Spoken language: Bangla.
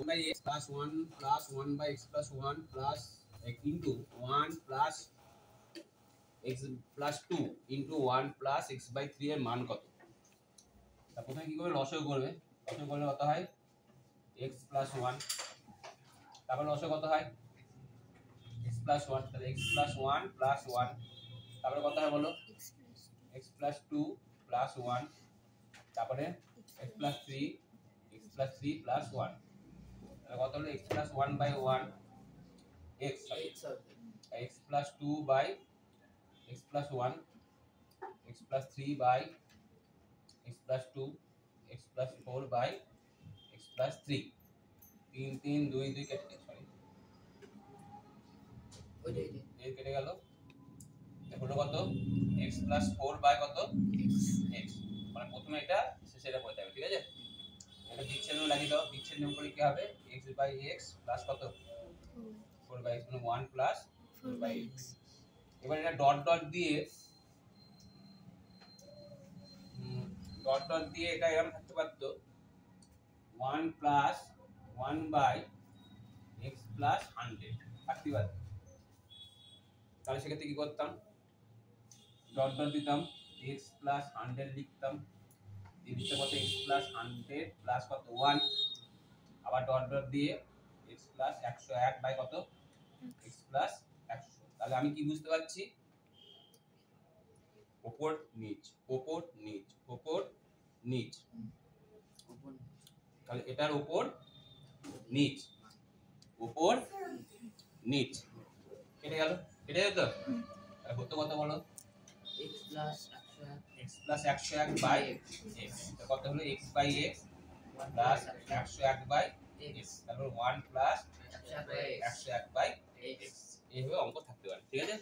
by x plus 1 by x plus 1 plus into 1 plus x plus 2 into 1 plus x by 3 এর মান কত? তা প্রথমে কি করবে? লসাগু করবে। লসাগু করলে কত হয়? x plus 1। তারপর লসাগু কত হয়? x plus 1, তাহলে x plus 1 plus 1। তারপরে কত হয় বলো? x plus 2 plus 1। তারপরে x plus 3 plus 1। তাহলে কত হলো? x plus 1 by 1 x x plus 2 by x plus 1 x plus 3 by x plus 2 x plus 4 by x plus 3। 3 3 2 2 কেটে সরি এই কেটে গেল। হলো কত? x plus 4 by কত? x। মানে প্রথমে এটা শেষেটা করতে হবে, ঠিক আছে? এটা বিচ্ছেদ নিয়ম লাগিয়ে দাও। বিচ্ছেদ নিয়ম করলে কি হবে? x by x প্লাস কত? 4 by x, মানে 1 প্লাস 4 by x। এবার এটা ডট ডট দিয়ে এটা এরকম থাকতে পারত 1 প্লাস 1 বাই x প্লাস 100 থাকতে পারত। তাহলে সেক্ষেত্রে কি করতাম? ডট ডট দিতাম, x প্লাস 100 লিখতাম, দিতে কত? x প্লাস 100 প্লাস কত? 1। আবার ডট ডট দিয়ে x প্লাস 101 বাই কত? x plus 100। তাহলে আমি কি বুঝতে পারছি? উপর নিচ উপর নিচ উপর নিচ। তাহলে এটার উপর নিচ উপর নিচ কেটে গেল। কেটে গেল তো? তাহলে হতো কত বলো? x plus 101 by x। কত হলো? x by x plus 101 by x। তারপর 1 প্লাস 101 বাই x। এইভাবে অঙ্ক থাকতে পারে, ঠিক আছে?